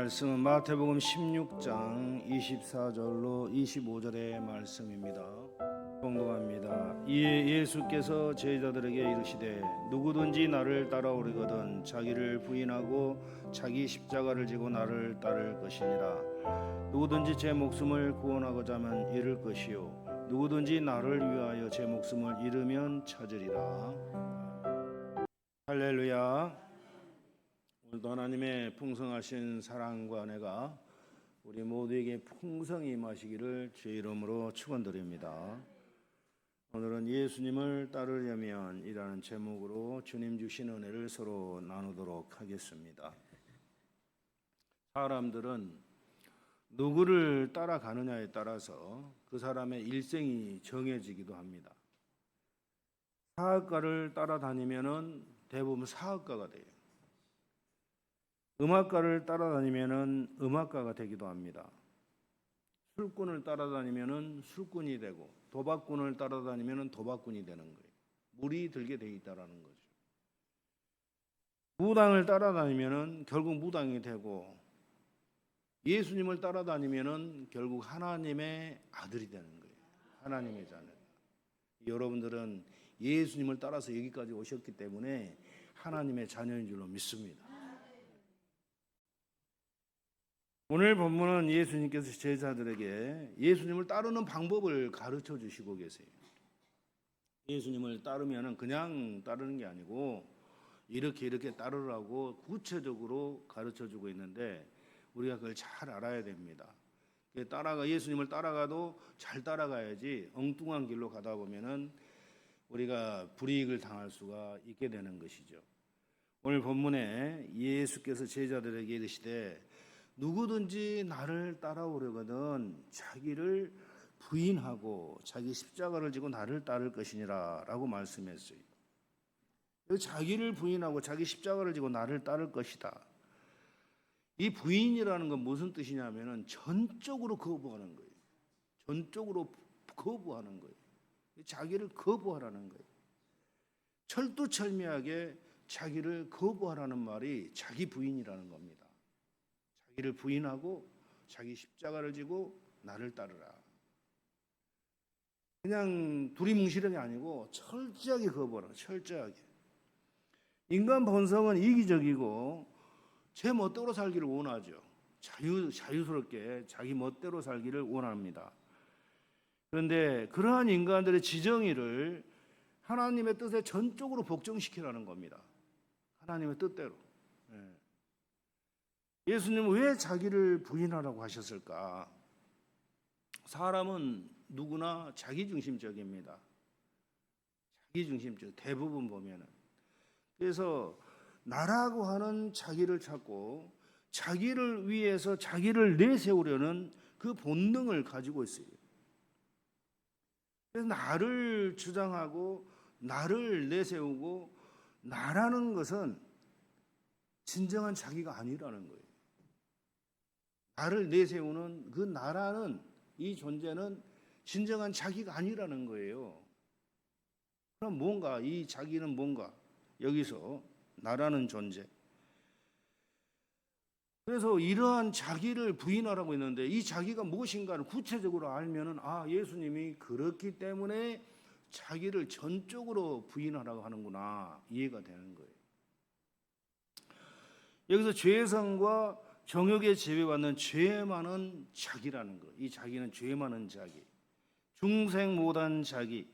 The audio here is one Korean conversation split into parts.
말씀은 마태복음 16장 24절로 25절의 말씀입니다. 봉독합니다. 이에 예수께서 제자들에게 이르시되 누구든지 나를 따라오려거든 자기를 부인하고 자기 십자가를 지고 나를 따를 것이니라. 누구든지 제 목숨을 구원하고자 하면 잃을 것이요 누구든지 나를 위하여 제 목숨을 잃으면 찾으리라. 할렐루야. 오늘도 하나님의 풍성하신 사랑과 은혜가 우리 모두에게 풍성히 임하시기를 주의 이름으로 축원드립니다. 오늘은 예수님을 따르려면 이라는 제목으로 주님 주신 은혜를 서로 나누도록 하겠습니다. 사람들은 누구를 따라가느냐에 따라서 그 사람의 일생이 정해지기도 합니다. 사학가를 따라다니면은 대부분 사학가가 돼요. 음악가를 따라다니면은 음악가가 되기도 합니다. 술꾼을 따라다니면은 술꾼이 되고 도박꾼을 따라다니면은 도박꾼이 되는 거예요. 물이 들게 돼 있다라는 거죠. 무당을 따라다니면은 결국 무당이 되고 예수님을 따라다니면은 결국 하나님의 아들이 되는 거예요. 하나님의 자녀. 여러분들은 예수님을 따라서 여기까지 오셨기 때문에 하나님의 자녀인 줄로 믿습니다. 오늘 본문은 예수님께서 제자들에게 예수님을 따르는 방법을 가르쳐 주시고 계세요. 예수님을 따르면 그냥 따르는 게 아니고 이렇게 따르라고 구체적으로 가르쳐 주고 있는데 우리가 그걸 잘 알아야 됩니다. 예수님을 따라가도 잘 따라가야지 엉뚱한 길로 가다 보면은 우리가 불이익을 당할 수가 있게 되는 것이죠. 오늘 본문에 예수께서 제자들에게 이르시되 누구든지 나를 따라오려거든 자기를 부인하고 자기 십자가를 지고 나를 따를 것이니라 라고 말씀했어요. 자기를 부인하고 자기 십자가를 지고 나를 따를 것이다. 이 부인이라는 건 무슨 뜻이냐면은 전적으로 거부하는 거예요. 전적으로 거부하는 거예요. 자기를 거부하라는 거예요. 철두철미하게 자기를 거부하라는 말이 자기 부인이라는 겁니다. 자기를 부인하고 자기 십자가를 지고 나를 따르라. 그냥 두리뭉실한 게 아니고 철저하게 거부하라. 철저하게. 인간 본성은 이기적이고 제 멋대로 살기를 원하죠. 자유스럽게 자기 멋대로 살기를 원합니다. 그런데 그러한 인간들의 지정의를 하나님의 뜻에 전적으로 복종시키라는 겁니다. 하나님의 뜻대로. 예수님은 왜 자기를 부인하라고 하셨을까? 사람은 누구나 자기중심적입니다. 자기중심적, 대부분 보면은. 그래서 나라고 하는 자기를 찾고 자기를 위해서 자기를 내세우려는 그 본능을 가지고 있어요. 그래서 나를 주장하고 나를 내세우고 나라는 것은 진정한 자기가 아니라는 거예요. 나를 내세우는 그 나라는 이 존재는 진정한 자기가 아니라는 거예요. 그럼 뭔가 이 자기는 뭔가 여기서 나라는 존재. 그래서 이러한 자기를 부인하라고 했는데 이 자기가 무엇인가를 구체적으로 알면은 예수님이 그렇기 때문에 자기를 전적으로 부인하라고 하는구나 이해가 되는 거예요. 여기서 죄성과 정욕에 제외받는 죄 많은 자기라는 것. 이 자기는 죄 많은 자기, 중생 못한 자기,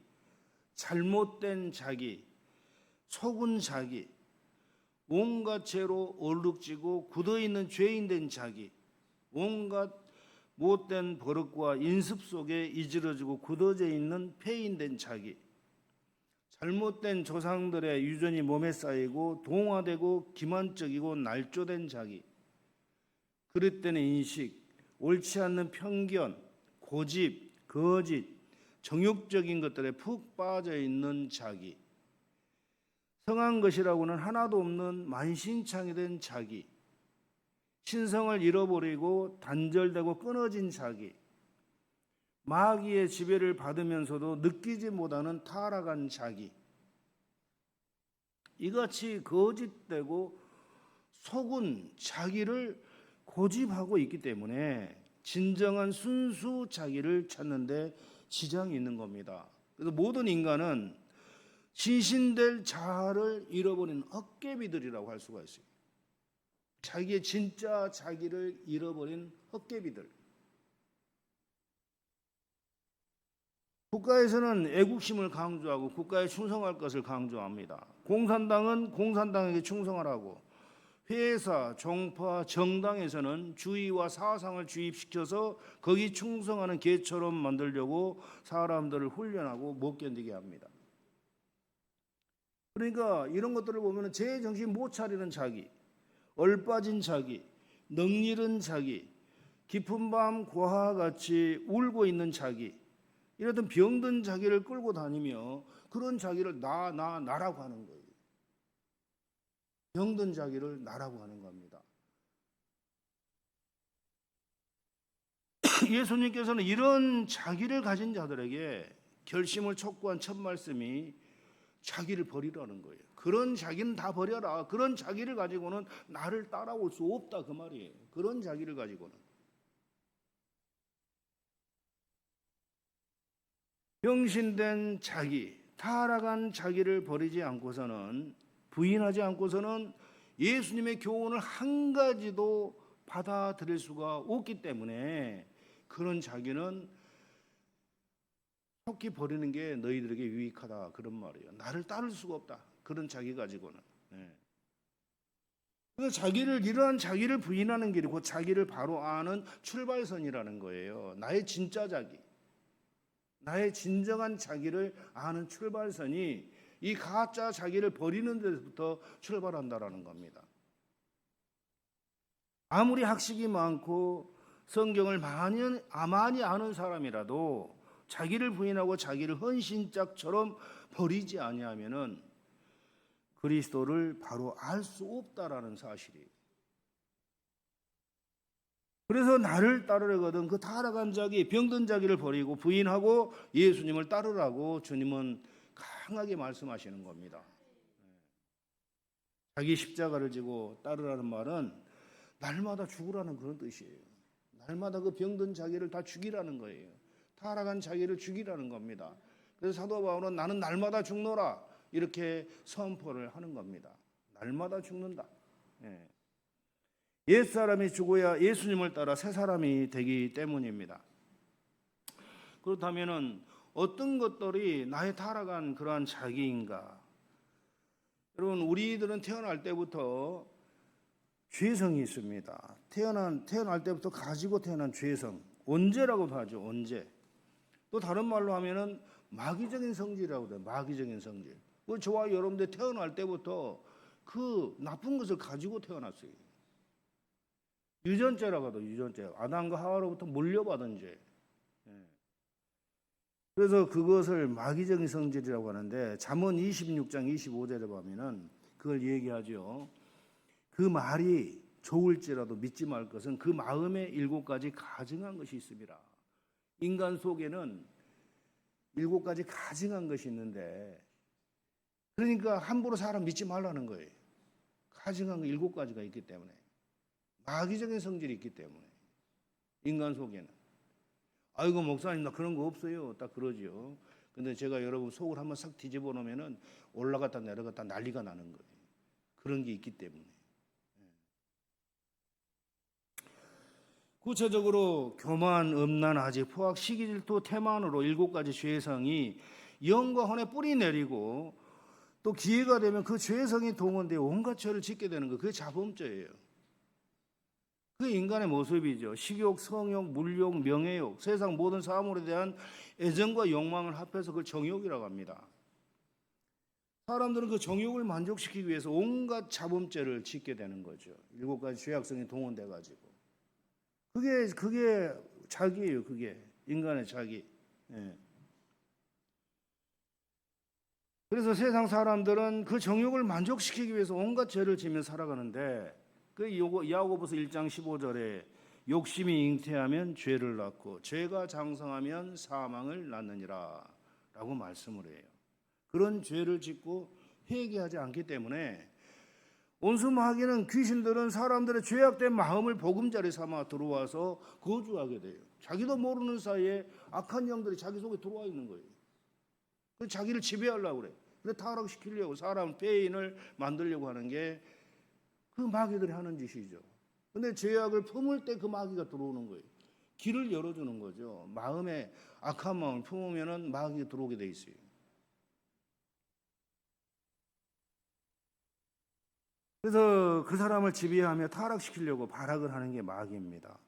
잘못된 자기, 속은 자기, 온갖 죄로 얼룩지고 굳어있는 죄인된 자기, 온갖 못된 버릇과 인습 속에 이지러지고 굳어져 있는 폐인된 자기, 잘못된 조상들의 유전이 몸에 쌓이고 동화되고 기만적이고 날조된 자기, 그릇된 인식, 옳지 않는 편견, 고집, 거짓, 정욕적인 것들에 푹 빠져 있는 자기, 성한 것이라고는 하나도 없는 만신창이 된 자기, 신성을 잃어버리고 단절되고 끊어진 자기, 마귀의 지배를 받으면서도 느끼지 못하는 타락한 자기, 이같이 거짓되고 속은 자기를 고집하고 있기 때문에 진정한 순수 자기를 찾는데 지장이 있는 겁니다. 그래서 모든 인간은 진신될 자아를 잃어버린 헛개비들이라고 할 수가 있어요. 자기의 진짜 자기를 잃어버린 헛개비들. 국가에서는 애국심을 강조하고 국가에 충성할 것을 강조합니다. 공산당은 공산당에게 충성하라고, 회사, 종파, 정당에서는 주의와 사상을 주입시켜서 거기 충성하는 개처럼 만들려고 사람들을 훈련하고 못 견디게 합니다. 그러니까 이런 것들을 보면 제 정신 못 차리는 자기, 얼빠진 자기, 넋 잃은 자기, 깊은 밤 고아와 같이 울고 있는 자기, 이러던 병든 자기를 끌고 다니며 그런 자기를 나라고 하는 거예요. 병든 자기를 나라고 하는 겁니다. 예수님께서는 이런 자기를 가진 자들에게 결심을 촉구한 첫 말씀이 자기를 버리라는 거예요. 그런 자기는 다 버려라. 그런 자기를 가지고는 나를 따라올 수 없다 그 말이에요. 그런 자기를 가지고는. 병신된 자기, 타락한 자기를 버리지 않고서는, 부인하지 않고서는 예수님의 교훈을 한 가지도 받아들일 수가 없기 때문에 그런 자기는 속히 버리는 게 너희들에게 유익하다 그런 말이에요. 나를 따를 수가 없다. 그런 자기 가지고는. 그래서 이러한 자기를 부인하는 길이 곧 자기를 바로 아는 출발선이라는 거예요. 나의 진짜 자기, 나의 진정한 자기를 아는 출발선이 이 가짜 자기를 버리는 데서부터 출발한다라는 겁니다. 아무리 학식이 많고 성경을 많이 아는 사람이라도 자기를 부인하고 자기를 헌신짝처럼 버리지 아니하면은 그리스도를 바로 알 수 없다라는 사실이에요. 그래서 나를 따르려거든 그 타락한 자기, 병든 자기를 버리고 부인하고 예수님을 따르라고 주님은 강하게 말씀하시는 겁니다. 자기 십자가를 지고 따르라는 말은 날마다 죽으라는 그런 뜻이에요. 날마다 그 병든 자기를 다 죽이라는 거예요. 타락한 자기를 죽이라는 겁니다. 그래서 사도 바울은 나는 날마다 죽노라 이렇게 선포를 하는 겁니다. 날마다 죽는다. 옛사람이 죽어야 예수님을 따라 새 사람이 되기 때문입니다. 그렇다면 어떤 것들이 나의 타락한 그러한 자기인가? 여러분, 우리들은 태어날 때부터 죄성이 있습니다. 태어날 때부터 가지고 태어난 죄성, 언제라고도 하죠. 언제. 또 다른 말로 하면은 마귀적인 성질이라고 해요. 마귀적인 성질. 저와 여러분들 태어날 때부터 그 나쁜 것을 가지고 태어났어요. 유전죄라고 하죠. 유전죄. 아담과 하와로부터 물려받은 죄. 그래서 그것을 마귀적인 성질이라고 하는데 잠언 26장 25절에 보면은 그걸 얘기하죠. 그 말이 좋을지라도 믿지 말 것은 그 마음에 7가지 가증한 것이 있습니다. 인간 속에는 7가지 가증한 것이 있는데, 그러니까 함부로 사람 믿지 말라는 거예요. 가증한 거 7가지가 있기 때문에, 마귀적인 성질이 있기 때문에 인간 속에는. 아이고 목사님 나 그런 거 없어요. 딱 그러죠. 근데 제가 여러분 속을 한번 싹 뒤집어 놓으면은 올라갔다 내려갔다 난리가 나는 거예요. 그런 게 있기 때문에. 구체적으로 교만, 음란, 아직, 포악, 시기, 질투, 태만으로 7가지 죄성이 영과 혼에 뿌리 내리고 또 기회가 되면 그 죄성이 동원되어 온갖 죄를 짓게 되는 거, 그게 자범죄예요. 그 인간의 모습이죠. 식욕, 성욕, 물욕, 명예욕, 세상 모든 사물에 대한 애정과 욕망을 합해서 그걸 정욕이라고 합니다. 사람들은 그 정욕을 만족시키기 위해서 온갖 자범죄를 짓게 되는 거죠. 7가지 죄악성이 동원돼 가지고. 그게 자기예요. 그게 인간의 자기. 그래서 세상 사람들은 그 정욕을 만족시키기 위해서 온갖 죄를 지며 살아가는데, 그 야고보서 1장 15절에 욕심이 잉태하면 죄를 낳고 죄가 장성하면 사망을 낳느니라 라고 말씀을 해요. 그런 죄를 짓고 회개하지 않기 때문에 온수 마귀는 귀신들은 사람들의 죄악된 마음을 보금자리 삼아 들어와서 거주하게 돼요. 자기도 모르는 사이에 악한 영들이 자기 속에 들어와 있는 거예요. 그래서 자기를 지배하려고 그래. 그래서 타락시키려고 사람 폐인을 만들려고 하는 게 그 마귀들이 하는 짓이죠. 근데 죄악을 품을 때 그 마귀가 들어오는 거예요. 길을 열어주는 거죠. 마음에 악한 마음을 품으면 마귀가 들어오게 돼 있어요. 그래서 그 사람을 지배하며 타락시키려고 발악을 하는 게 마귀입니다.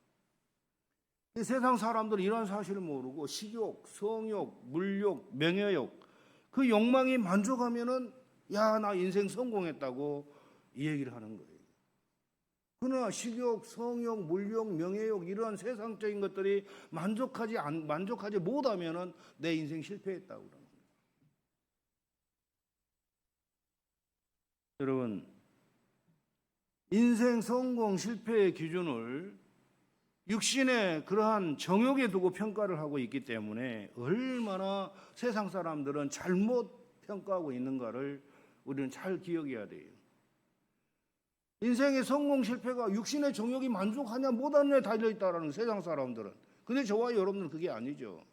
세상 사람들은 이런 사실을 모르고 식욕, 성욕, 물욕, 명예욕 그 욕망이 만족하면은 야, 나 인생 성공했다고 이 얘기를 하는 거예요. 그러나 식욕, 성욕, 물욕, 명예욕 이러한 세상적인 것들이 만족하지 못하면은 내 인생 실패했다고 그러는 거예요. 여러분, 인생 성공 실패의 기준을 육신의 그러한 정욕에 두고 평가를 하고 있기 때문에 얼마나 세상 사람들은 잘못 평가하고 있는가를 우리는 잘 기억해야 돼요. 인생의 성공 실패가 육신의 정욕이 만족하냐 못하냐에 달려있다라는 세상 사람들은. 근데 저와 여러분들은 그게 아니죠.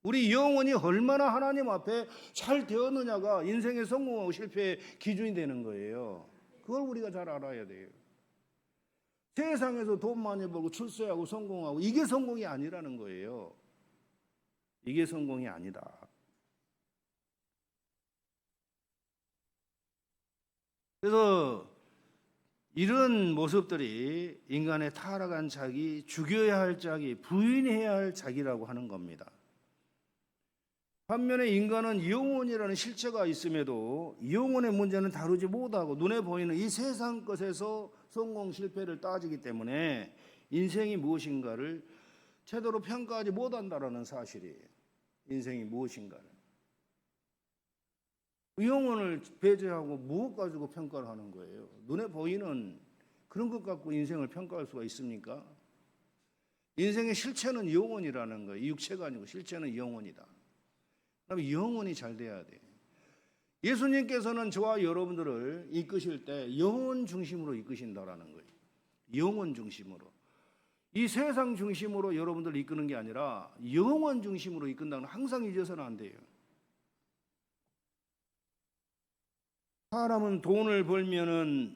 우리 영혼이 얼마나 하나님 앞에 잘 되었느냐가 인생의 성공하고 실패의 기준이 되는 거예요. 그걸 우리가 잘 알아야 돼요. 세상에서 돈 많이 벌고 출세하고 성공하고 이게 성공이 아니라는 거예요. 이게 성공이 아니다. 그래서 이런 모습들이 인간의 타락한 자기, 죽여야 할 자기, 부인해야 할 자기라고 하는 겁니다. 반면에 인간은 영혼이라는 실체가 있음에도 영혼의 문제는 다루지 못하고 눈에 보이는 이 세상 것에서 성공 실패를 따지기 때문에 인생이 무엇인가를 제대로 평가하지 못한다는 사실이에요. 인생이 무엇인가를. 영혼을 배제하고 무엇 가지고 평가를 하는 거예요? 눈에 보이는 그런 것 갖고 인생을 평가할 수가 있습니까? 인생의 실체는 영혼이라는 거예요. 육체가 아니고 실체는 영혼이다. 그다음에 영혼이 잘 돼야 돼. 예수님께서는 저와 여러분들을 이끄실 때 영혼 중심으로 이끄신다라는 거예요. 영혼 중심으로. 이 세상 중심으로 여러분들을 이끄는 게 아니라 영혼 중심으로 이끈다는 건 항상 잊어서는 안 돼요. 사람은 돈을 벌면은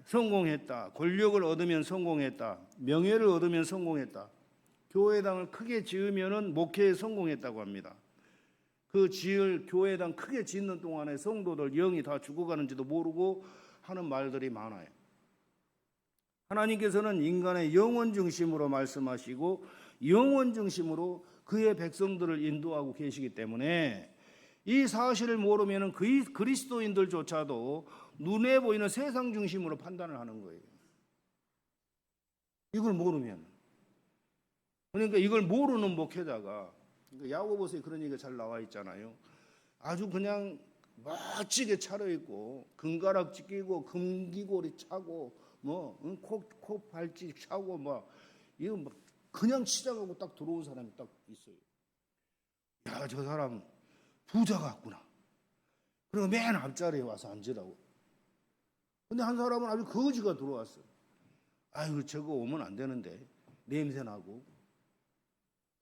성공했다. 권력을 얻으면 성공했다. 명예를 얻으면 성공했다. 교회당을 크게 지으면은 목회에 성공했다고 합니다. 그 교회당 크게 짓는 동안에 성도들 영이 다 죽어가는지도 모르고 하는 말들이 많아요. 하나님께서는 인간의 영혼 중심으로 말씀하시고 영혼 중심으로 그의 백성들을 인도하고 계시기 때문에 이 사실을 모르면 그리스도인들조차도 눈에 보이는 세상 중심으로 판단을 하는 거예요. 이걸 모르면. 그러니까 이걸 모르는 목회자가, 야고보서에 그런 얘기가 잘 나와 있잖아요. 아주 그냥 멋지게 차려입고 금가락지 끼고 금기고리 차고 코 발찌 차고 이거 그냥 시작하고 딱 들어온 사람이 딱 있어요. 야, 저 사람 부자 같구나. 그리고 맨 앞자리에 와서 앉으라고. 근데 한 사람은 아주 거지가 들어왔어요. 아이고, 저거 오면 안 되는데 냄새 나고.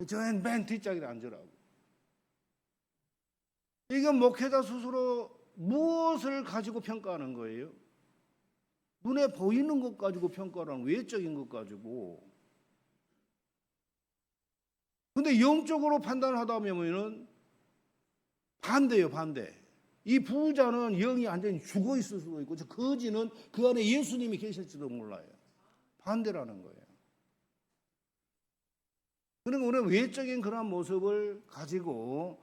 저는 맨 뒷자리에 앉으라고. 이게 목회자 스스로 무엇을 가지고 평가하는 거예요? 눈에 보이는 것 가지고 평가하는 외적인 것 가지고. 근데 영적으로 판단하다 보면은 반대예요, 반대. 이 부자는 영이 완전히 죽어 있을 수도 있고, 저 거지는 그 안에 예수님이 계실지도 몰라요. 반대라는 거예요. 그러니까 우리는 외적인 그런 모습을 가지고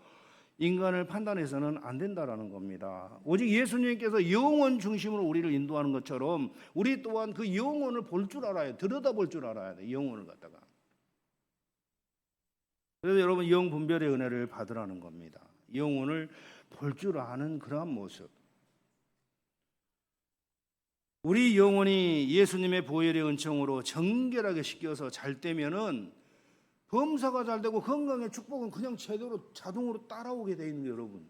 인간을 판단해서는 안 된다라는 겁니다. 오직 예수님께서 영혼 중심으로 우리를 인도하는 것처럼 우리 또한 그 영혼을 볼 줄 알아야 돼. 들여다볼 줄 알아야 돼. 영혼을 갖다가. 그래서 여러분 영 분별의 은혜를 받으라는 겁니다. 영혼을 볼 줄 아는 그러한 모습. 우리 영혼이 예수님의 보혈의 은총으로 정결하게 씻겨서 잘 되면은 범사가 잘 되고 건강의 축복은 그냥 제대로 자동으로 따라오게 돼 있는 거예요, 여러분.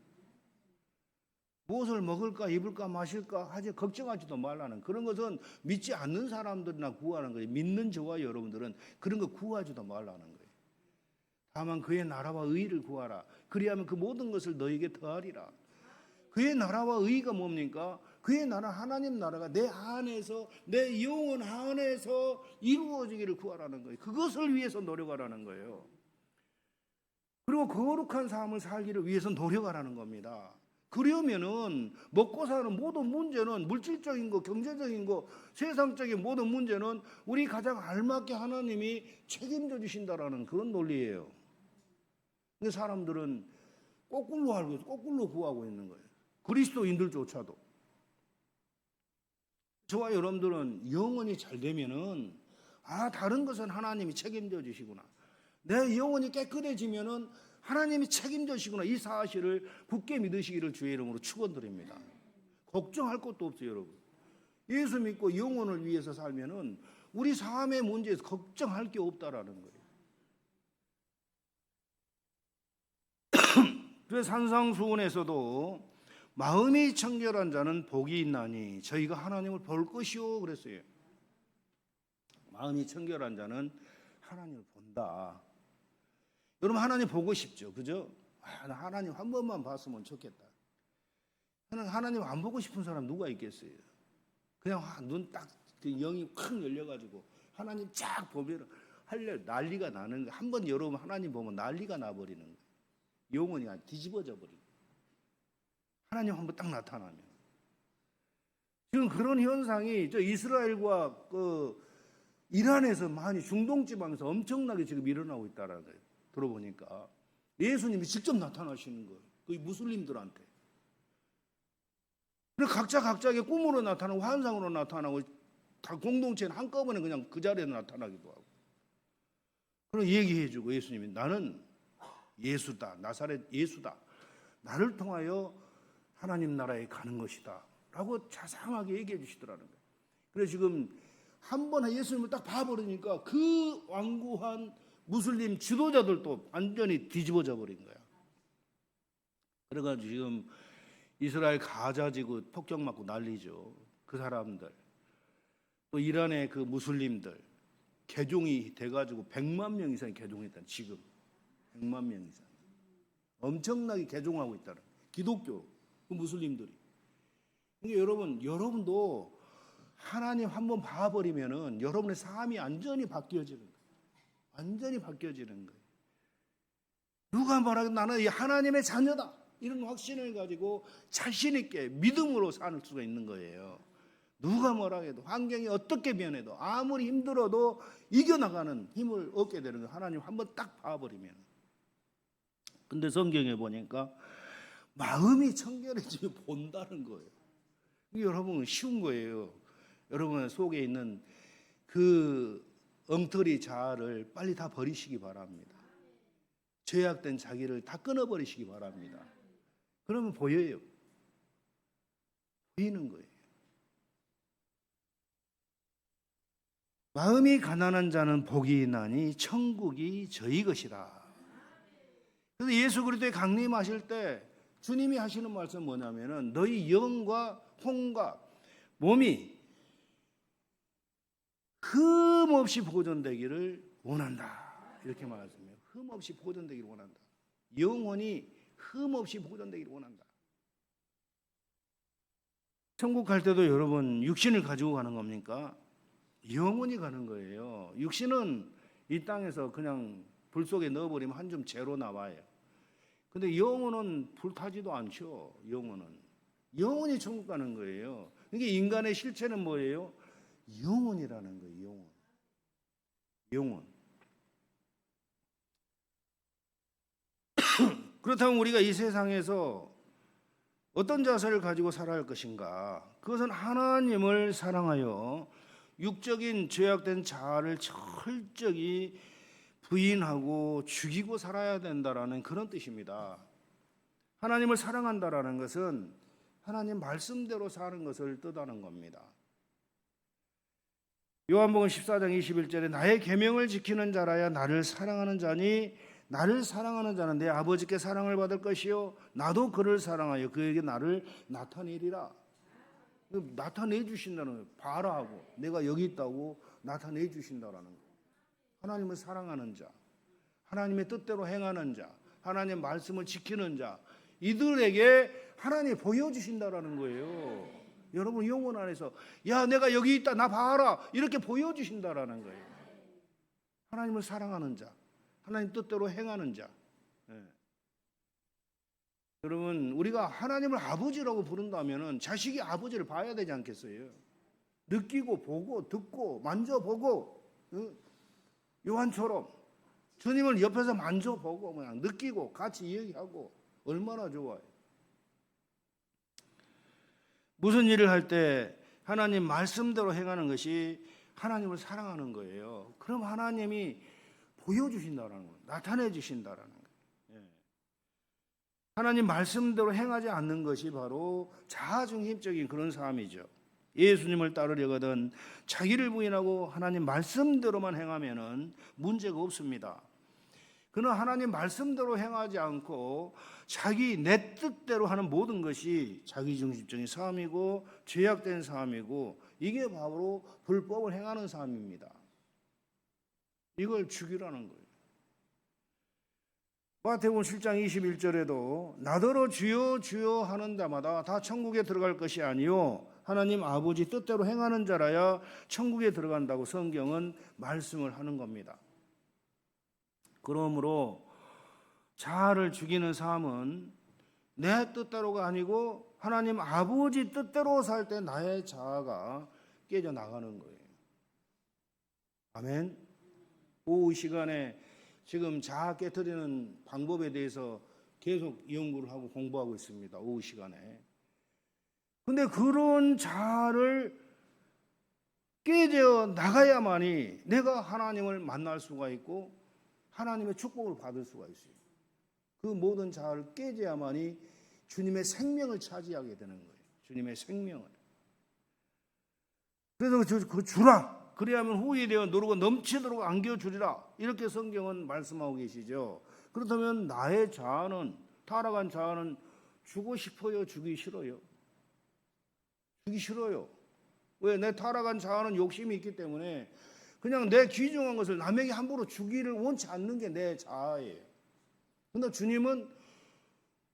무엇을 먹을까 입을까 마실까 하지 걱정하지도 말라는 그런 것은 믿지 않는 사람들이나 구하는 거예요. 믿는 저와 여러분들은 그런 거 구하지도 말라는 거예요. 다만 그의 나라와 의를 구하라. 그리하면 그 모든 것을 너에게 더하리라. 그의 나라와 의가 뭡니까? 그의 나라 하나님 나라가 내 안에서 내 영혼 안에서 이루어지기를 구하라는 거예요. 그것을 위해서 노력하라는 거예요. 그리고 거룩한 삶을 살기를 위해서 노력하라는 겁니다. 그러면은 먹고 사는 모든 문제는 물질적인 거, 경제적인 거, 세상적인 모든 문제는 우리 가장 알맞게 하나님이 책임져 주신다라는 그런 논리예요. 근데 사람들은 거꾸로 알고 있어, 거꾸로 구하고 있는 거예요. 그리스도인들조차도. 저와 여러분들은 영혼이 잘 되면은 다른 것은 하나님이 책임져 주시구나. 내 영혼이 깨끗해지면은 하나님이 책임져 주시구나. 이 사실을 굳게 믿으시기를 주의 이름으로 축원드립니다. 걱정할 것도 없어요, 여러분. 예수 믿고 영혼을 위해서 살면은 우리 삶의 문제에서 걱정할 게 없다라는 거예요. 그래서 산상수훈에서도 마음이 청결한 자는 복이 있나니 저희가 하나님을 볼 것이요 그랬어요. 마음이 청결한 자는 하나님을 본다. 여러분 하나님 보고 싶죠, 그죠? 하나님 한 번만 봤으면 좋겠다. 하나님 안 보고 싶은 사람 누가 있겠어요? 그냥 눈 딱 영이 확 열려가지고 하나님 쫙 보면 난리가 나는 거예요. 한 번 여러분 하나님 보면 난리가 나버리는 거예요. 영혼이 뒤집어져 버리고 하나님 한번 딱 나타나면 지금 그런 현상이 저 이스라엘과 그 이란에서 많이 중동 지방에서 엄청나게 지금 일어나고 있다라는 거예요. 들어보니까 예수님이 직접 나타나시는 거예요. 그 무슬림들한테. 그래서 각자의 꿈으로 나타나고 환상으로 나타나고 다 공동체는 한꺼번에 그냥 그 자리에 나타나기도 하고. 그럼 얘기해주고 예수님이 나는 예수다. 나사렛 예수다. 나를 통하여 하나님 나라에 가는 것이다. 라고 자상하게 얘기해 주시더라는 거예요. 그래서 지금 한 번 예수님을 딱 봐버리니까 그 완고한 무슬림 지도자들도 완전히 뒤집어져 버린 거야. 그래가지고 지금 이스라엘 가자 지구 폭격 맞고 난리죠. 그 사람들. 또 이란의 그 무슬림들. 개종이 돼가지고 100만 명 이상이 개종했다. 지금 100만 명 이상. 엄청나게 개종하고 있다는 기독교 그 무슬림들이. 그러니까 여러분도 하나님 한번 봐버리면은 여러분의 삶이 완전히 바뀌어지는 거예요. 완전히 바뀌어지는 거예요. 누가 말하든 나는 하나님의 자녀다. 이런 확신을 가지고 자신 있게 믿음으로 살 수가 있는 거예요. 누가 뭐라 해도 환경이 어떻게 변해도 아무리 힘들어도 이겨나가는 힘을 얻게 되는 거예요. 하나님 한번 딱 봐버리면. 근데 성경에 보니까 마음이 청결해지면 본다는 거예요. 여러분 쉬운 거예요. 여러분 속에 있는 그 엉터리 자아를 빨리 다 버리시기 바랍니다. 죄악된 자기를 다 끊어버리시기 바랍니다. 그러면 보여요. 보이는 거예요. 마음이 가난한 자는 복이 있나니 천국이 저희 것이다. 그래서 예수 그리스도의 강림하실 때 주님이 하시는 말씀 뭐냐면은 너희 영과 혼과 몸이 흠없이 보존되기를 원한다. 이렇게 말씀해요. 흠없이 보존되기를 원한다. 영혼이 흠없이 보존되기를 원한다. 천국 갈 때도 여러분 육신을 가지고 가는 겁니까? 영혼이 가는 거예요. 육신은 이 땅에서 그냥 불 속에 넣어버리면 한 줌 재로 나와요. 근데 영혼은 불타지도 않죠. 영혼이 천국 가는 거예요. 그러니까 인간의 실체는 뭐예요? 영혼이라는 거예요. 영혼. 그렇다면 우리가 이 세상에서 어떤 자세를 가지고 살아야 할 것인가? 그것은 하나님을 사랑하여 육적인 죄악된 자아를 철저히 부인하고 죽이고 살아야 된다라는 그런 뜻입니다. 하나님을 사랑한다라는 것은 하나님 말씀대로 사는 것을 뜻하는 겁니다. 요한복음 14장 21절에 나의 계명을 지키는 자라야 나를 사랑하는 자니 나를 사랑하는 자는 내 아버지께 사랑을 받을 것이요 나도 그를 사랑하여 그에게 나를 나타내리라. 나타내 주신다는 거예요. 봐라 하고 내가 여기 있다고 나타내 주신다라는 거예요. 하나님을 사랑하는 자, 하나님의 뜻대로 행하는 자, 하나님의 말씀을 지키는 자, 이들에게 하나님이 보여주신다라는 거예요. 여러분 영혼 안에서 야 내가 여기 있다 나 봐라 이렇게 보여주신다라는 거예요. 하나님을 사랑하는 자, 하나님 뜻대로 행하는 자. 예. 여러분 우리가 하나님을 아버지라고 부른다면 자식이 아버지를 봐야 되지 않겠어요? 느끼고 보고 듣고 만져보고 요한처럼 주님을 옆에서 만져보고 그냥 느끼고 같이 이야기하고 얼마나 좋아요. 무슨 일을 할 때 하나님 말씀대로 행하는 것이 하나님을 사랑하는 거예요. 그럼 하나님이 보여주신다라는 거예요. 나타내 주신다라는 거예요. 하나님 말씀대로 행하지 않는 것이 바로 자아중심적인 그런 삶이죠. 예수님을 따르려거든 자기를 부인하고 하나님 말씀대로만 행하면은 문제가 없습니다. 그는 하나님 말씀대로 행하지 않고 자기 내 뜻대로 하는 모든 것이 자기중심적인 삶이고 죄악된 삶이고 이게 바로 불법을 행하는 삶입니다. 이걸 죽이라는 거예요. 마태복음 7장 21절에도 나더러 주여 주여 하는 자마다 다 천국에 들어갈 것이 아니요 하나님 아버지 뜻대로 행하는 자라야 천국에 들어간다고 성경은 말씀을 하는 겁니다. 그러므로 자아를 죽이는 삶은 내 뜻대로가 아니고 하나님 아버지 뜻대로 살 때 나의 자아가 깨져나가는 거예요. 아멘. 오후 시간에 지금 자아 깨트리는 방법에 대해서 계속 연구를 하고 공부하고 있습니다. 오후 시간에. 근데 그런 자아를 깨져 나가야만이 내가 하나님을 만날 수가 있고 하나님의 축복을 받을 수가 있어요. 그 모든 자아를 깨져야만이 주님의 생명을 차지하게 되는 거예요. 주님의 생명을. 그래서 그 주라. 그래야만 후히 되어 누르고 넘치도록 안겨주리라. 이렇게 성경은 말씀하고 계시죠. 그렇다면 나의 자아는 타락한 자아는 주고 싶어요? 주기 싫어요? 주기 싫어요. 왜? 내 타락한 자아는 욕심이 있기 때문에 그냥 내 귀중한 것을 남에게 함부로 주기를 원치 않는 게 내 자아예요. 그런데 주님은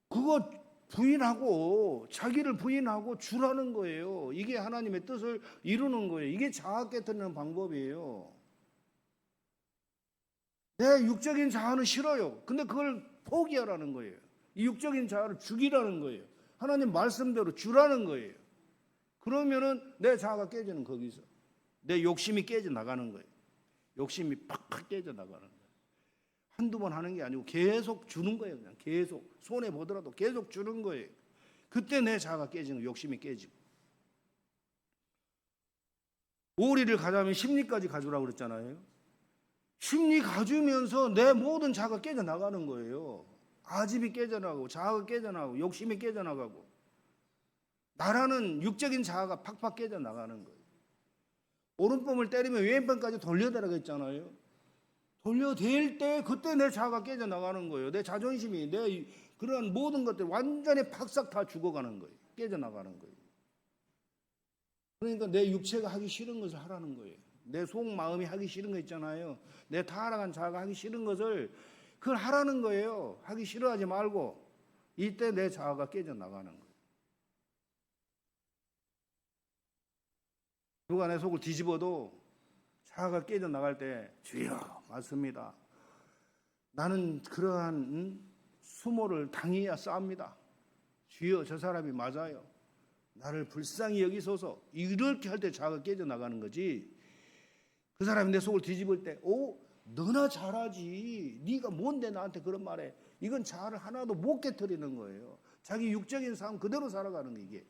그거 부인하고 자기를 부인하고 주라는 거예요. 이게 하나님의 뜻을 이루는 거예요. 이게 자아 깨트리는 방법이에요. 내 육적인 자아는 싫어요. 근데 그걸 포기하라는 거예요. 이 육적인 자아를 죽이라는 거예요. 하나님 말씀대로 주라는 거예요. 그러면은 내 자아가 깨지는 거기서. 내 욕심이 깨져 나가는 거예요. 욕심이 팍팍 깨져 나가는 거예요. 한두 번 하는 게 아니고 계속 주는 거예요. 그냥 계속 손해 보더라도 계속 주는 거예요. 그때 내 자아가 깨지는 거예요. 욕심이 깨지고. 오리를 가져가면 심리까지 가져오라고 그랬잖아요. 심리 가주면서 내 모든 자아가 깨져 나가는 거예요. 아집이 깨져나가고 자아가 깨져나가고 욕심이 깨져나가고 나라는 육적인 자아가 팍팍 깨져나가는 거예요. 오른뺨을 때리면 왼뺨까지 돌려대라고 했잖아요. 돌려댈 때 그때 내 자아가 깨져나가는 거예요. 내 자존심이 내 그런 모든 것들이 완전히 팍싹 다 죽어가는 거예요. 깨져나가는 거예요. 그러니까 내 육체가 하기 싫은 것을 하라는 거예요. 내 속마음이 하기 싫은 거 있잖아요. 내 타락한 자아가 하기 싫은 것을 그걸 하라는 거예요. 하기 싫어하지 말고 이때 내 자아가 깨져나가는 거예요. 누가 내 속을 뒤집어도 자아가 깨져나갈 때 주여 맞습니다. 나는 그러한 수모를 당해야 싸웁니다. 주여 저 사람이 맞아요. 나를 불쌍히 여기소서. 이렇게 할 때 자아가 깨져나가는 거지. 그 사람이 내 속을 뒤집을 때 너나 잘하지. 네가 뭔데 나한테 그런 말해. 이건 자아를 하나도 못 깨트리는 거예요. 자기 육적인 삶 그대로 살아가는 게 이게.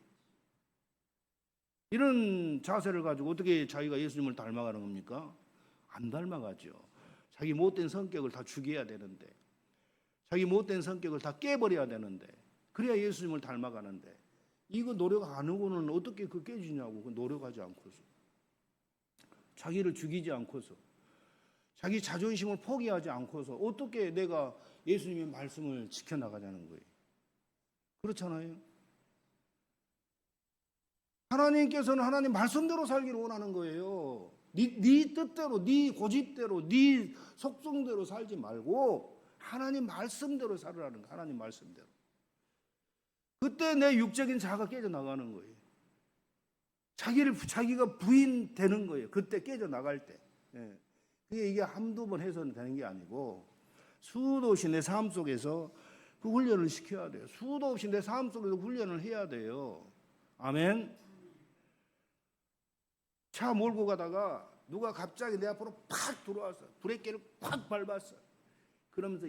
이런 자세를 가지고 어떻게 자기가 예수님을 닮아가는 겁니까? 안 닮아가죠. 자기 못된 성격을 다 죽여야 되는데 자기 못된 성격을 다 깨버려야 되는데 그래야 예수님을 닮아가는데 이거 노력 안 하고는 어떻게 그 깨지냐고. 그 노력하지 않고서 자기를 죽이지 않고서 자기 자존심을 포기하지 않고서 어떻게 내가 예수님의 말씀을 지켜나가자는 거예요. 그렇잖아요. 하나님께서는 하나님 말씀대로 살기를 원하는 거예요. 네 뜻대로, 네 고집대로, 네 속성대로 살지 말고 하나님 말씀대로 살으라는 거예요. 하나님 말씀대로. 그때 내 육적인 자아가 깨져나가는 거예요. 자기가 부인되는 거예요. 그때 깨져나갈 때. 예. 이게 한두 번 해서는 되는 게 아니고 수도 없이 내 삶 속에서 그 훈련을 시켜야 돼요. 수도 없이 내 삶 속에서 훈련을 해야 돼요. 아멘. 차 몰고 가다가 누가 갑자기 내 앞으로 팍 들어왔어. 브레이크를 팍 밟았어. 그러면서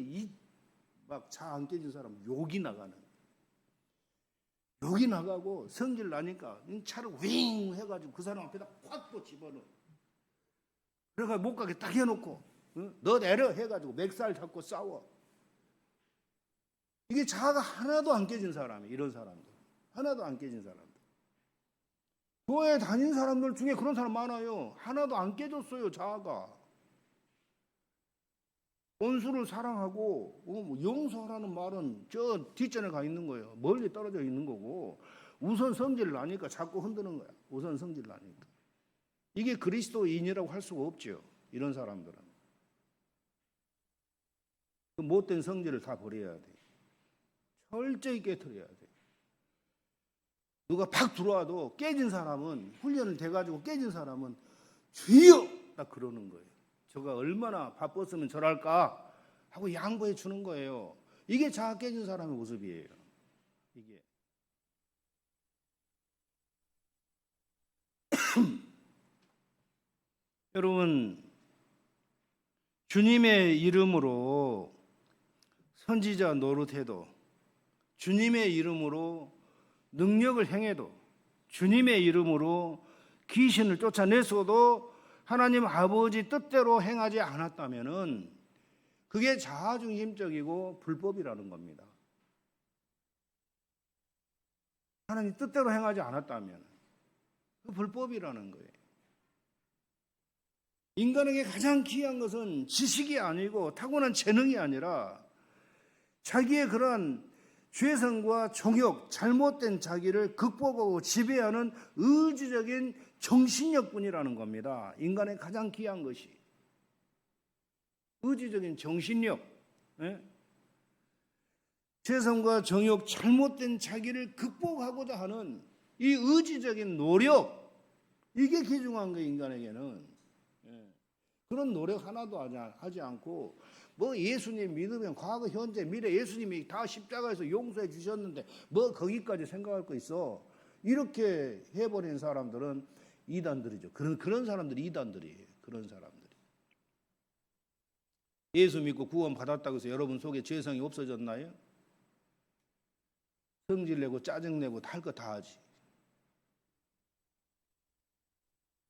막 차 안 깨진 사람 욕이 나가는. 욕이 나가고 성질 나니까 차를 윙 해가지고 그 사람 앞에다 팍 또 집어넣어. 그래가 못 가게 딱 해놓고 너 내려 해가지고 맥살 잡고 싸워. 이게 자아가 하나도 안 깨진 사람이에요. 이런 사람들 하나도 안 깨진 사람들. 교회 다닌 사람들 중에 그런 사람 많아요. 하나도 안 깨졌어요. 자아가. 원수를 사랑하고 용서하라는 말은 저 뒷전에 가 있는 거예요. 멀리 떨어져 있는 거고 우선 성질 나니까 자꾸 흔드는 거야. 우선 성질 나니까. 이게 그리스도인이라고 할 수가 없죠. 이런 사람들은. 그 못된 성질을 다 버려야 돼. 철저히 깨트려야 돼. 누가 팍 들어와도 깨진 사람은 훈련을 돼가지고 깨진 사람은 주여! 딱 그러는 거예요. 저가 얼마나 바빴으면 저랄까 하고 양보해 주는 거예요. 이게 자아 깨진 사람의 모습이에요. 이게. 여러분, 주님의 이름으로 선지자 노릇해도, 주님의 이름으로 능력을 행해도, 주님의 이름으로 귀신을 쫓아냈어도 하나님 아버지 뜻대로 행하지 않았다면은 그게 자아중심적이고 불법이라는 겁니다. 하나님 뜻대로 행하지 않았다면 그 불법이라는 거예요. 인간에게 가장 귀한 것은 지식이 아니고 타고난 재능이 아니라 자기의 그러한 죄성과 정욕, 잘못된 자기를 극복하고 지배하는 의지적인 정신력뿐이라는 겁니다. 인간의 가장 귀한 것이 의지적인 정신력, 죄성과 정욕, 잘못된 자기를 극복하고자 하는 이 의지적인 노력, 이게 귀중한 거예요. 인간에게는. 그런 노력 하나도 하지 않고 뭐 예수님 믿으면 과거, 현재, 미래 예수님이 다 십자가에서 용서해 주셨는데 뭐 거기까지 생각할 거 있어. 이렇게 해버린 사람들은 이단들이죠. 그런 사람들이 이단들이에요. 그런 사람들이. 예수 믿고 구원 받았다고 해서 여러분 속에 죄성이 없어졌나요? 성질내고 짜증내고 할 거 다 하지.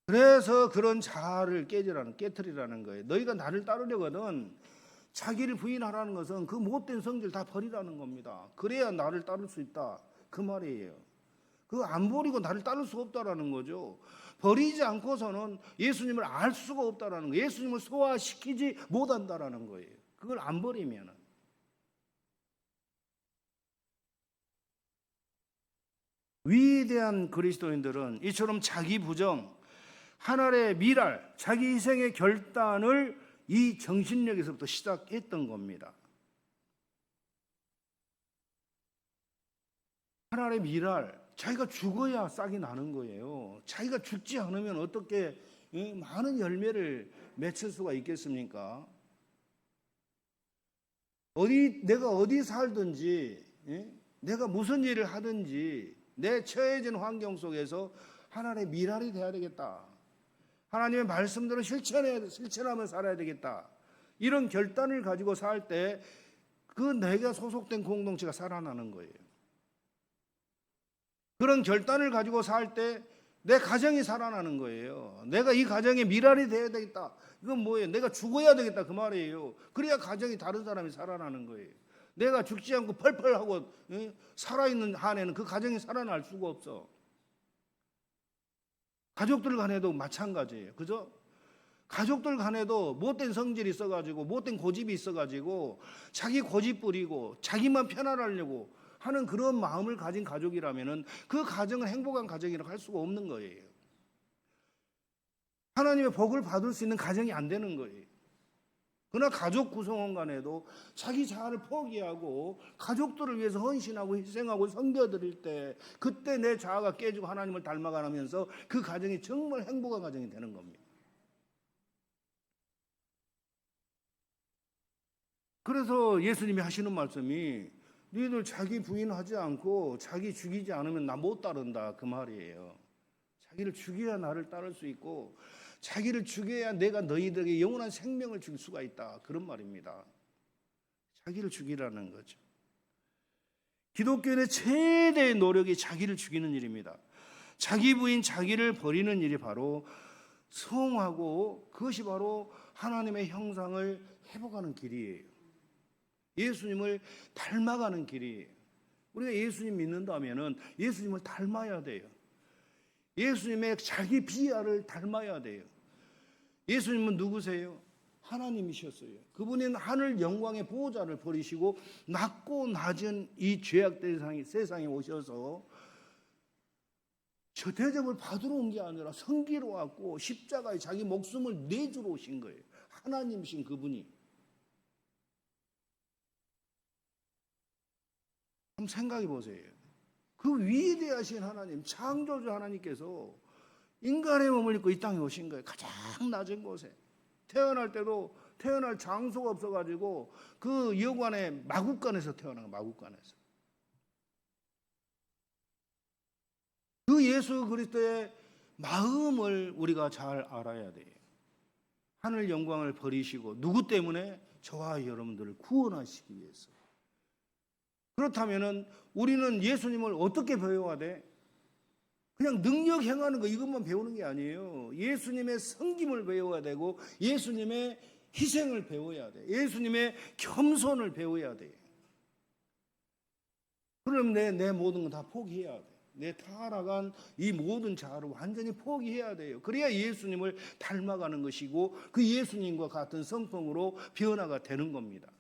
그래서 그런 자아를 깨트리라는 거예요. 너희가 나를 따르려거든 자기를 부인하라는 것은 그 못된 성질 다 버리라는 겁니다. 그래야 나를 따를 수 있다. 그 말이에요. 그거 안 버리고 나를 따를 수 없다라는 거죠. 버리지 않고서는 예수님을 알 수가 없다라는 거예요. 예수님을 소화시키지 못한다라는 거예요. 그걸 안 버리면은. 위대한 그리스도인들은 이처럼 자기 부정, 하늘의 미랄, 자기 희생의 결단을 이 정신력에서부터 시작했던 겁니다. 하늘의 미랄, 자기가 죽어야 싹이 나는 거예요. 자기가 죽지 않으면 어떻게 많은 열매를 맺을 수가 있겠습니까? 내가 어디 살든지, 내가 무슨 일을 하든지 내 처해진 환경 속에서 하나님의 미랄이 돼야 되겠다. 하나님의 말씀대로 실천하며 살아야 되겠다. 이런 결단을 가지고 살 때 그 내가 소속된 공동체가 살아나는 거예요. 그런 결단을 가지고 살 때 내 가정이 살아나는 거예요. 내가 이 가정에 미랄이 돼야 되겠다. 이건 뭐예요? 내가 죽어야 되겠다 그 말이에요. 그래야 가정이 다른 사람이 살아나는 거예요. 내가 죽지 않고 펄펄하고 살아있는 한에는 그 가정이 살아날 수가 없어. 가족들 간에도 마찬가지예요. 그죠? 가족들 간에도 못된 성질이 있어가지고 못된 고집이 있어가지고 자기 고집 부리고 자기만 편안하려고 하는 그런 마음을 가진 가족이라면은 그 가정은 행복한 가정이라고 할 수가 없는 거예요. 하나님의 복을 받을 수 있는 가정이 안 되는 거예요. 그러나 가족 구성원 간에도 자기 자아를 포기하고 가족들을 위해서 헌신하고 희생하고 섬겨드릴 때 그때 내 자아가 깨지고 하나님을 닮아가면서 그 가정이 정말 행복한 가정이 되는 겁니다. 그래서 예수님이 하시는 말씀이 너희들 자기 부인하지 않고 자기 죽이지 않으면 나 못 따른다 그 말이에요. 자기를 죽여야 나를 따를 수 있고 자기를 죽여야 내가 너희들에게 영원한 생명을 줄 수가 있다 그런 말입니다. 자기를 죽이라는 거죠. 기독교인의 최대의 노력이 자기를 죽이는 일입니다. 자기 부인 자기를 버리는 일이 바로 성하고 그것이 바로 하나님의 형상을 회복하는 길이에요. 예수님을 닮아가는 길이에요. 우리가 예수님 믿는다면 예수님을 닮아야 돼요. 예수님의 자기 비하를 닮아야 돼요. 예수님은 누구세요? 하나님이셨어요. 그분은 하늘 영광의 보호자를 버리시고 낮고 낮은 이 죄악된 세상에 오셔서 저 대접을 받으러 온 게 아니라 섬기러 왔고 십자가에 자기 목숨을 내주러 오신 거예요. 하나님이신 그분이. 한번 생각해 보세요. 그 위대하신 하나님, 창조주 하나님께서 인간의 몸을 입고 이 땅에 오신 거예요. 가장 낮은 곳에. 태어날 때도 태어날 장소가 없어가지고 그 여관의 마구간에서 태어난 거예요. 마구간에서. 그 예수 그리스도의 마음을 우리가 잘 알아야 돼요. 하늘 영광을 버리시고 누구 때문에? 저와 여러분들을 구원하시기 위해서. 그렇다면은 우리는 예수님을 어떻게 배워야 돼? 그냥 능력 행하는 거 이것만 배우는 게 아니에요. 예수님의 섬김을 배워야 되고 예수님의 희생을 배워야 돼. 예수님의 겸손을 배워야 돼. 그럼 내 모든 거 다 포기해야 돼. 내 타락한 이 모든 자아를 완전히 포기해야 돼요. 그래야 예수님을 닮아가는 것이고 그 예수님과 같은 성품으로 변화가 되는 겁니다.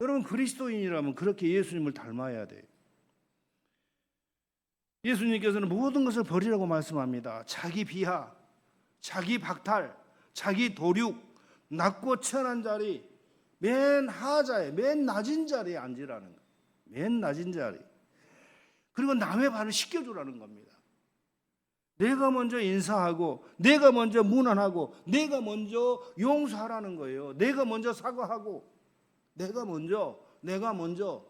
여러분 그리스도인이라면 그렇게 예수님을 닮아야 돼요. 예수님께서는 모든 것을 버리라고 말씀합니다. 자기 비하, 자기 박탈, 자기 도륙, 낮고 천한 자리, 맨 하자에, 맨 낮은 자리에 앉으라는 거예요. 맨 낮은 자리. 그리고 남의 발을 씻겨주라는 겁니다. 내가 먼저 인사하고 내가 먼저 문안하고 내가 먼저 용서하라는 거예요. 내가 먼저 사과하고 내가 먼저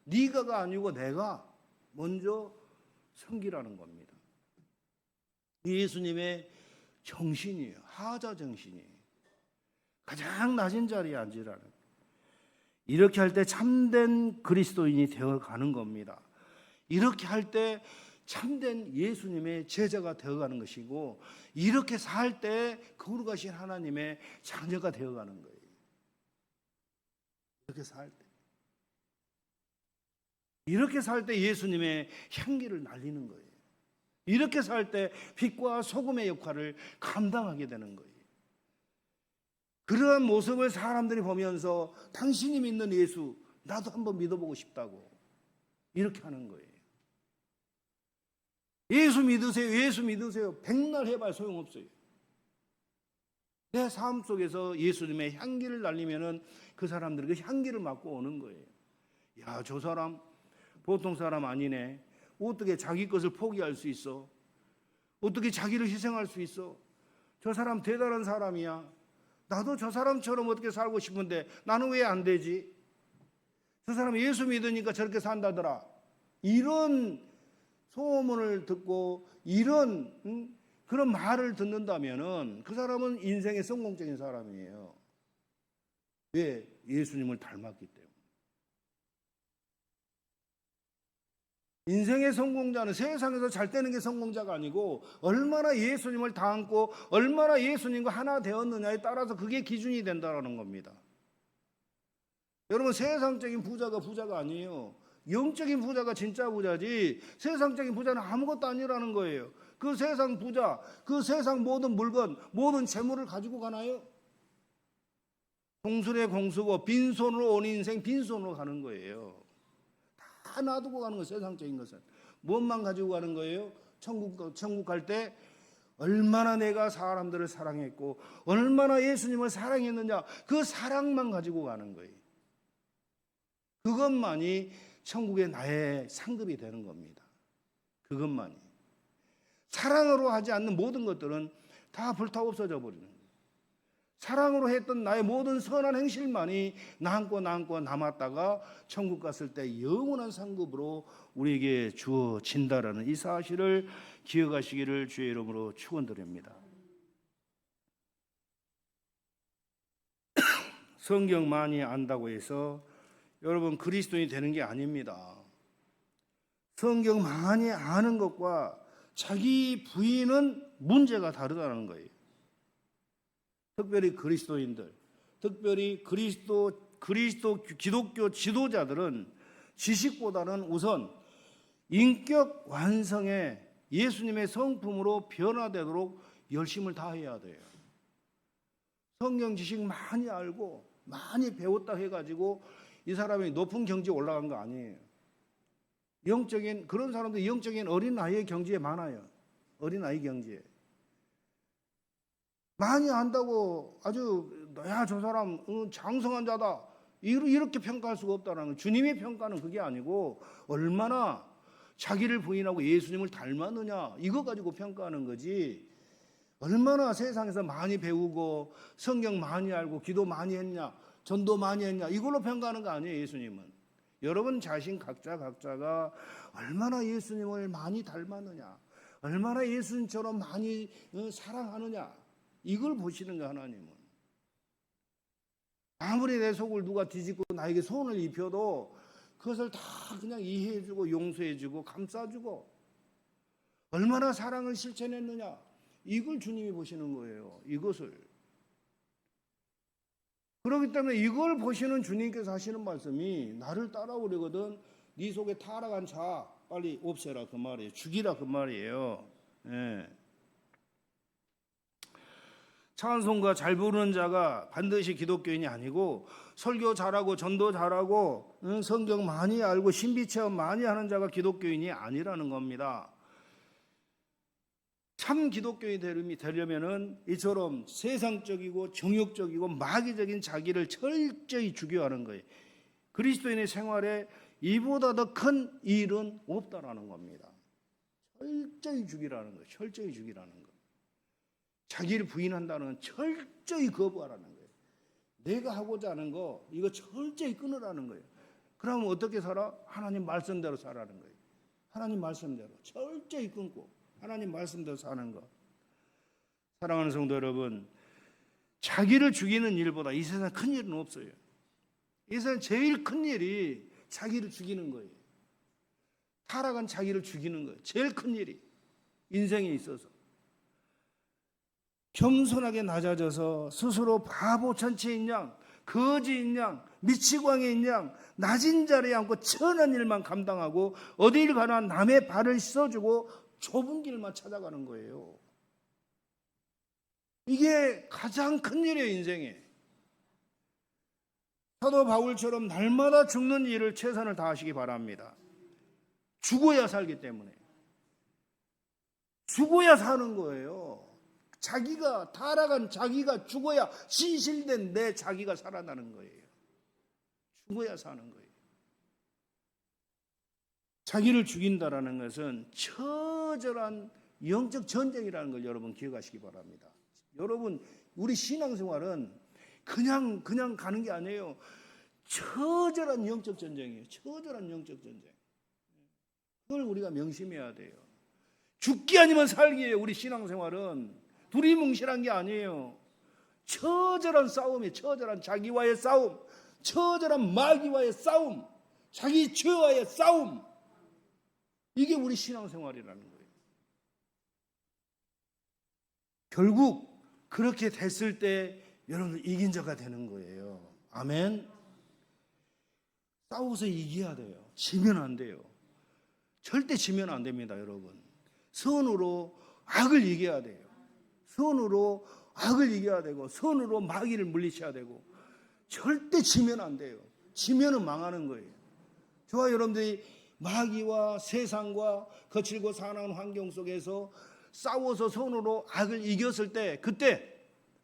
네가가 아니고 내가 먼저 섬기라는 겁니다. 예수님의 정신이에요. 하자 정신이에요. 가장 낮은 자리에 앉으라는. 이렇게 할 때 참된 그리스도인이 되어가는 겁니다. 이렇게 할 때 참된 예수님의 제자가 되어가는 것이고 이렇게 살 때 거룩하신 하나님의 자녀가 되어가는 거예요. 이렇게 살 때. 이렇게 살 때 예수님의 향기를 날리는 거예요. 이렇게 살 때 빛과 소금의 역할을 감당하게 되는 거예요. 그러한 모습을 사람들이 보면서 당신이 믿는 예수 나도 한번 믿어보고 싶다고 이렇게 하는 거예요. 예수 믿으세요. 예수 믿으세요. 백날 해봐야 소용없어요. 내 삶 속에서 예수님의 향기를 날리면은 그 사람들이 그 향기를 맡고 오는 거예요. 야, 저 사람 보통 사람 아니네. 어떻게 자기 것을 포기할 수 있어? 어떻게 자기를 희생할 수 있어? 저 사람 대단한 사람이야. 나도 저 사람처럼 어떻게 살고 싶은데 나는 왜 안 되지? 저 사람 예수 믿으니까 저렇게 산다더라. 이런 소문을 듣고 이런 그런 말을 듣는다면은 그 사람은 인생의 성공적인 사람이에요. 왜? 예수님을 닮았기 때문에. 인생의 성공자는 세상에서 잘 되는 게 성공자가 아니고 얼마나 예수님을 닮고 얼마나 예수님과 하나 되었느냐에 따라서 그게 기준이 된다는 겁니다. 여러분 세상적인 부자가 아니에요. 영적인 부자가 진짜 부자지 세상적인 부자는 아무것도 아니라는 거예요. 그 세상 부자, 그 세상 모든 물건, 모든 재물을 가지고 가나요? 공술의 공수고 빈손으로 온 인생 빈손으로 가는 거예요. 다 놔두고 가는 거예요. 세상적인 것은. 무엇만 가지고 가는 거예요? 천국 갈 때 얼마나 내가 사람들을 사랑했고 얼마나 예수님을 사랑했느냐, 그 사랑만 가지고 가는 거예요. 그것만이 천국의 나의 상급이 되는 겁니다. 그것만이. 사랑으로 하지 않는 모든 것들은 다 불타 없어져 버리는 거예요. 사랑으로 했던 나의 모든 선한 행실만이 남고 남았다가 천국 갔을 때 영원한 상급으로 우리에게 주어진다라는 이 사실을 기억하시기를 주의 이름으로 축원드립니다. 성경 많이 안다고 해서 여러분 그리스도인이 되는 게 아닙니다. 성경 많이 아는 것과 자기 부인은 문제가 다르다는 거예요. 특별히 그리스도인들, 특별히 기독교 지도자들은 지식보다는 우선 인격 완성에 예수님의 성품으로 변화되도록 열심을 다해야 돼요. 성경 지식 많이 알고 많이 배웠다 해가지고 이 사람이 높은 경지에 올라간 거 아니에요. 그런 사람들 영적인 어린아이의 경지에 많아요. 어린아이 경지에. 많이 안다고 아주 야, 저 사람 장성한 자다 이렇게 평가할 수가 없다는 거예요. 주님의 평가는 그게 아니고 얼마나 자기를 부인하고 예수님을 닮았느냐 이거 가지고 평가하는 거지, 얼마나 세상에서 많이 배우고 성경 많이 알고 기도 많이 했냐 전도 많이 했냐 이걸로 평가하는 거 아니에요. 예수님은 여러분 자신 각자가 얼마나 예수님을 많이 닮았느냐, 얼마나 예수님처럼 많이 사랑하느냐 이걸 보시는 거예요. 하나님은 아무리 내 속을 누가 뒤집고 나에게 손을 입혀도 그것을 다 그냥 이해해주고 용서해주고 감싸주고 얼마나 사랑을 실천했느냐 이걸 주님이 보시는 거예요. 이것을. 그렇기 때문에 이걸 보시는 주님께서 하시는 말씀이 나를 따라오려거든 네 속에 타락한 자 빨리 없애라 그 말이에요. 죽이라 그 말이에요. 예. 찬송가 잘 부르는 자가 반드시 기독교인이 아니고 설교 잘하고 전도 잘하고 성경 많이 알고 신비 체험 많이 하는 자가 기독교인이 아니라는 겁니다. 참 기독교인이 되려면은 이처럼 세상적이고 정욕적이고 마귀적인 자기를 철저히 죽여하는 거예요. 그리스도인의 생활에 이보다 더 큰 일은 없다라는 겁니다. 철저히 죽이라는 거예요. 철저히 죽이라는 거예요. 자기를 부인한다는 건 철저히 거부하라는 거예요. 내가 하고자 하는 거 이거 철저히 끊으라는 거예요. 그러면 어떻게 살아? 하나님 말씀대로 살라는 거예요. 하나님 말씀대로 철저히 끊고 하나님 말씀대로 사는 것. 사랑하는 성도 여러분, 자기를 죽이는 일보다 이 세상 큰 일은 없어요. 이 세상 제일 큰 일이 자기를 죽이는 거예요. 타락한 자기를 죽이는 거예요. 제일 큰 일이 인생에 있어서. 겸손하게 낮아져서 스스로 바보 천치인 양, 거지인 양, 미치광이인 양, 낮은 자리에 앉고 천한 일만 감당하고 어디를 가나 남의 발을 씻어주고 좁은 길만 찾아가는 거예요. 이게 가장 큰 일이에요. 인생에. 사도 바울처럼 날마다 죽는 일을 최선을 다하시기 바랍니다. 죽어야 살기 때문에. 죽어야 사는 거예요. 자기가 타락한 자기가 죽어야 신실된 내 자기가 살아나는 거예요. 죽어야 사는 거예요. 자기를 죽인다라는 것은 처절한 영적 전쟁이라는 걸 여러분 기억하시기 바랍니다. 여러분 우리 신앙생활은 그냥 가는 게 아니에요. 처절한 영적 전쟁이에요. 처절한 영적 전쟁. 그걸 우리가 명심해야 돼요. 죽기 아니면 살기예요. 우리 신앙생활은 두리뭉실한 게 아니에요. 처절한 싸움이에요. 처절한 자기와의 싸움, 처절한 마귀와의 싸움, 자기 죄와의 싸움. 이게 우리 신앙생활이라는 거예요. 결국 그렇게 됐을 때 여러분들 이긴 자가 되는 거예요. 아멘. 싸워서 이겨야 돼요. 지면 안 돼요. 절대 지면 안 됩니다, 여러분. 선으로 악을 이겨야 돼요. 선으로 악을 이겨야 되고 선으로 마귀를 물리쳐야 되고 절대 지면 안 돼요. 지면은 망하는 거예요. 저와 여러분들이 마귀와 세상과 거칠고 사나운 환경 속에서 싸워서 선으로 악을 이겼을 때 그때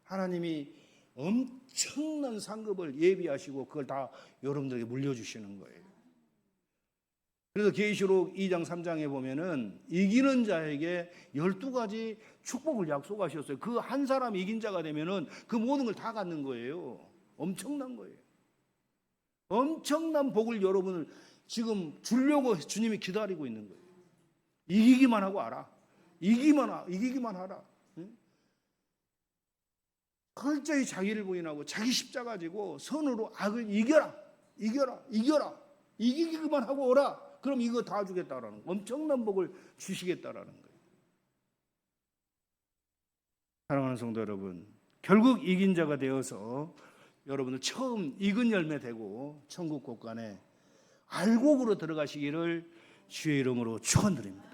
하나님이 엄청난 상급을 예비하시고 그걸 다 여러분들에게 물려주시는 거예요. 그래서 계시록 2장 3장에 보면은 이기는 자에게 12가지 축복을 약속하셨어요. 그 한 사람이 이긴 자가 되면은 그 모든 걸 다 갖는 거예요. 엄청난 거예요. 엄청난 복을 여러분을 지금 주려고 주님이 기다리고 있는 거예요. 이기기만 하고 알아. 이기기만 하라. 응? 철저히 자기를 부인하고 자기 십자가 지고 선으로 악을 이겨라. 이기기만 하고 오라. 그럼 이거 다 주겠다라는 거예요. 엄청난 복을 주시겠다라는 거예요. 사랑하는 성도 여러분, 결국 이긴 자가 되어서 여러분들 처음 익은 열매 되고 천국 곳간에 알곡으로 들어가시기를 주의 이름으로 축원드립니다.